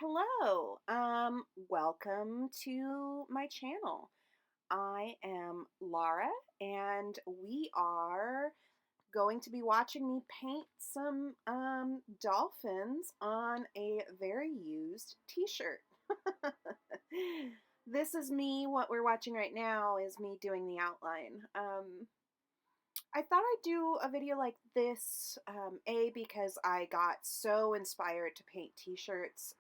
Hello. Welcome to my channel. I am Laura and we are going to be watching me paint some dolphins on a very used t-shirt. This is me. What we're watching right now is me doing the outline. I thought I'd do a video like this, because I got so inspired to paint t-shirts,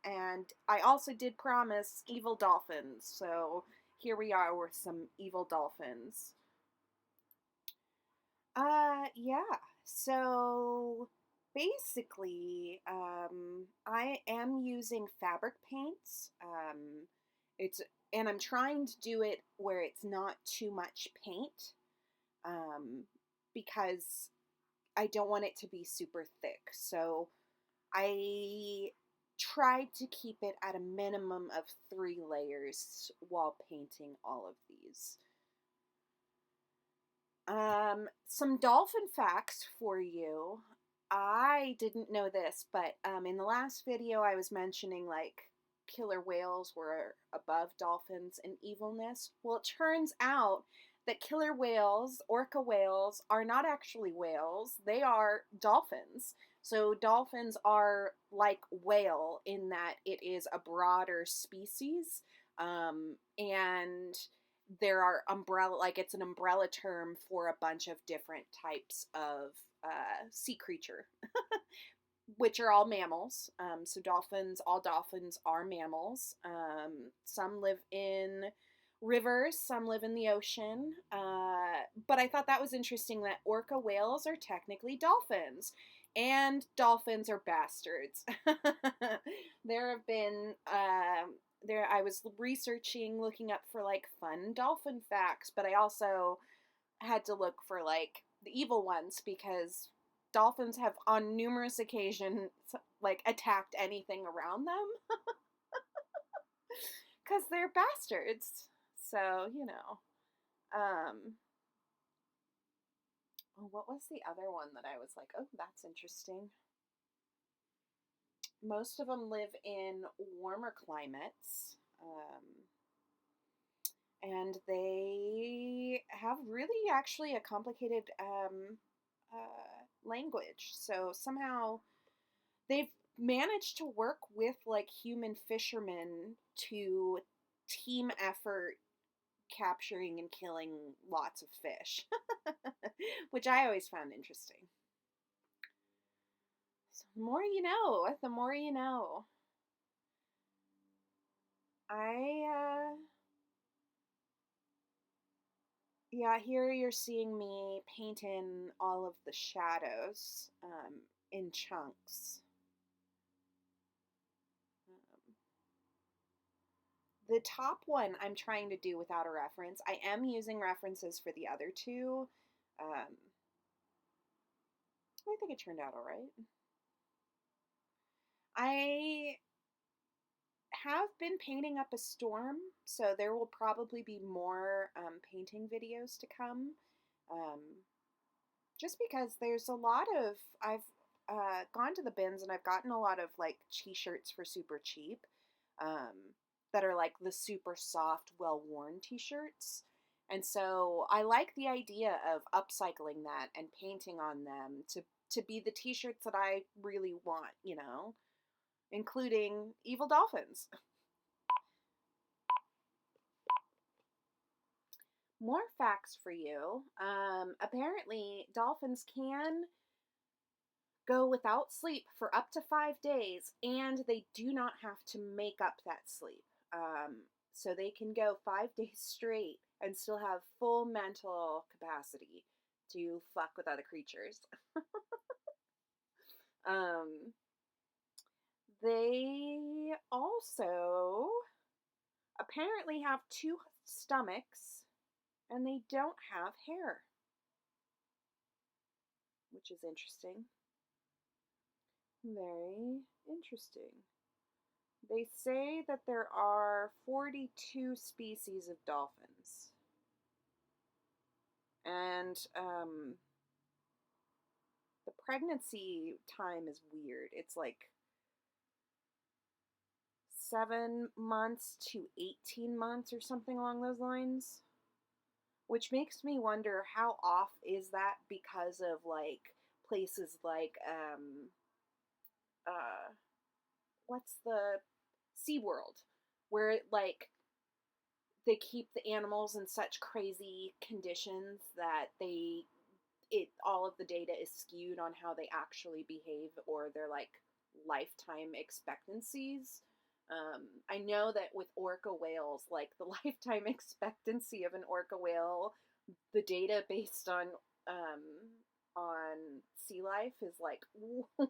and I also did promise evil dolphins, so here we are with some evil dolphins. Yeah, so basically, I am using fabric paints, it's, and I'm trying to do it where it's not too much paint, um, because I don't want it to be super thick. So I tried to keep it at a minimum of 3 layers while painting all of these. Some dolphin facts for you. I didn't know this, but in the last video I was mentioning like killer whales were above dolphins in evilness. Well, it turns out that killer whales, orca whales, are not actually whales. They are dolphins. So dolphins are like whale in that it is a broader species, and there are umbrella, like it's an umbrella term for a bunch of different types of sea creature, which are all mammals. So dolphins, all dolphins are mammals. Some live in rivers, some live in the ocean. But I thought that was interesting that orca whales are technically dolphins. And dolphins are bastards. There have been I was researching, looking up for like fun dolphin facts, but I also had to look for like the evil ones because dolphins have on numerous occasions like attacked anything around them because they're bastards. So, oh, what was the other one that I was like, oh, that's interesting? Most of them live in warmer climates. And they have really actually a complicated language. So somehow they've managed to work with like human fishermen to team effort capturing and killing lots of fish, which I always found interesting. So the more you know, the more you know. I Yeah, here you're seeing me paint in all of the shadows in chunks. Um, the top one I'm trying to do without a reference. I am using references for the other two. I think it turned out all right. I have been painting up a storm, so there will probably be more painting videos to come. Um, just because there's a lot of, I've gone to the bins and I've gotten a lot of like t-shirts for super cheap, that are like the super soft, well-worn t-shirts. And so I like the idea of upcycling that and painting on them to be the t-shirts that I really want, including evil dolphins. More facts for you. Apparently, dolphins can go without sleep for up to 5 days, and they do not have to make up that sleep. So they can go 5 days straight and still have full mental capacity to fuck with other creatures. um, they also apparently have 2 stomachs, and they don't have hair, which is interesting. Very interesting. They say that there are 42 species of dolphins. And the pregnancy time is weird. It's like 7 months to 18 months or something along those lines. Which makes me wonder how off is that because of like places like uh what's the SeaWorld, where like they keep the animals in such crazy conditions that all of the data is skewed on how they actually behave or their like lifetime expectancies. I know that with orca whales, like the lifetime expectancy of an orca whale, the data based um, on sea life is like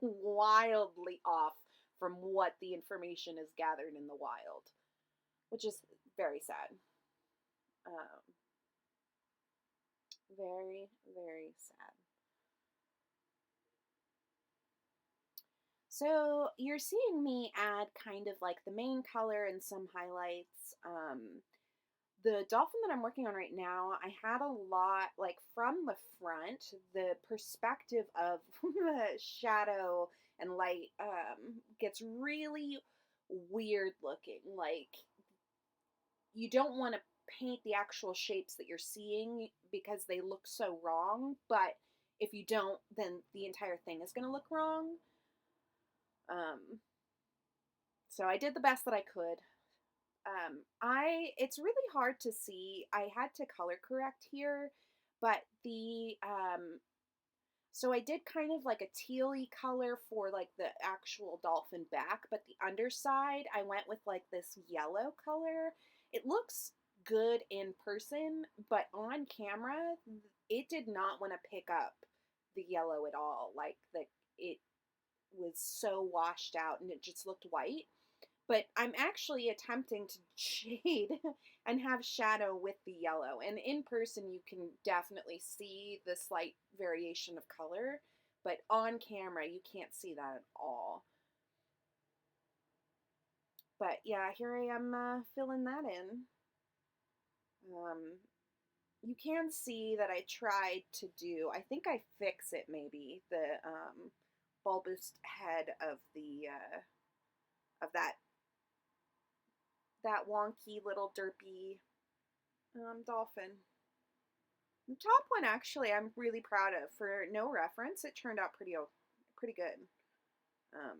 wildly off from what the information is gathered in the wild, which is very sad. Um, very, very sad. So you're seeing me add kind of like the main color and some highlights. The dolphin that I'm working on right now, I had a lot, like from the front, the perspective of the shadow and light gets really weird looking. Like, you don't want to paint the actual shapes that you're seeing because they look so wrong, but if you don't, then the entire thing is going to look wrong. So I did the best that I could. It's really hard to see. I had to color correct here, but so I did kind of like a tealy color for like the actual dolphin back, but the underside I went with like this yellow color. It looks good in person, but on camera it did not want to pick up the yellow at all. Like it was so washed out and it just looked white. But I'm actually attempting to shade and have shadow with the yellow. And in person, you can definitely see the slight variation of color. But on camera, you can't see that at all. But yeah, here I am filling that in. You can see that I tried to do, I think I fix it maybe, the bulbous head of the, of that wonky little derpy dolphin. The top one, actually, I'm really proud of. For no reference, it turned out pretty good. Um,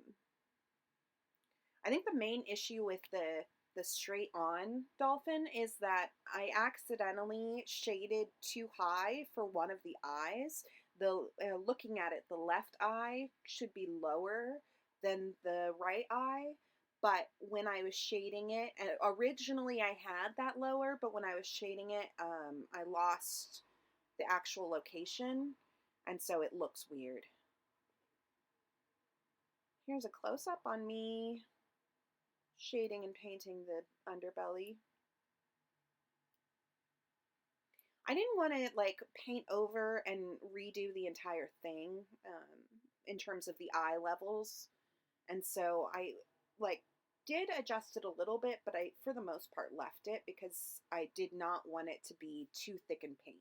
I think the main issue with the straight on dolphin is that I accidentally shaded too high for one of the eyes. Looking at it, the left eye should be lower than the right eye. But when I was shading it, and originally I had that lower, but when I was shading it, I lost the actual location, and so it looks weird. Here's a close-up on me shading and painting the underbelly. I didn't want to like paint over and redo the entire thing in terms of the eye levels, and so I like did adjust it a little bit, but I for the most part left it because I did not want it to be too thick in paint.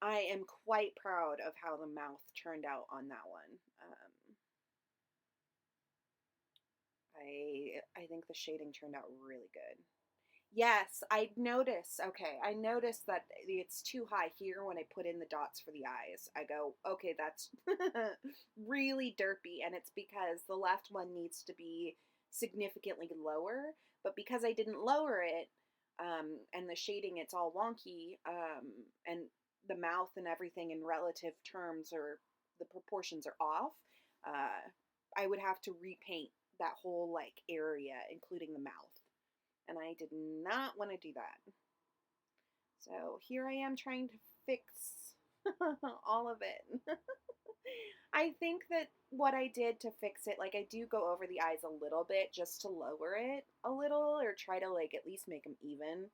I am quite proud of how the mouth turned out on that one. I think the shading turned out really good. Yes, I notice. Okay, I noticed that it's too high here when I put in the dots for the eyes. I go, okay, that's really derpy, and it's because the left one needs to be significantly lower. But because I didn't lower it, and the shading, it's all wonky, and the mouth and everything in relative terms or the proportions are off, I would have to repaint that whole like area, including the mouth. And I did not want to do that. So here I am trying to fix all of it. I think that what I did to fix it, like I do go over the eyes a little bit just to lower it a little or try to like at least make them even.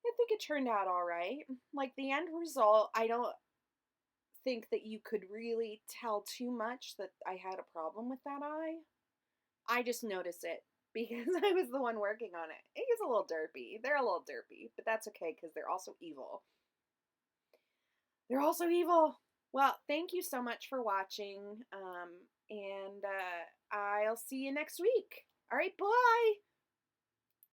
I think it turned out all right. Like the end result, I don't think that you could really tell too much that I had a problem with that eye. I just noticed it because I was the one working on it. It is a little derpy. They're a little derpy, but that's okay because they're also evil. They're also evil. Well, thank you so much for watching, and I'll I'll see you next week. All right, bye.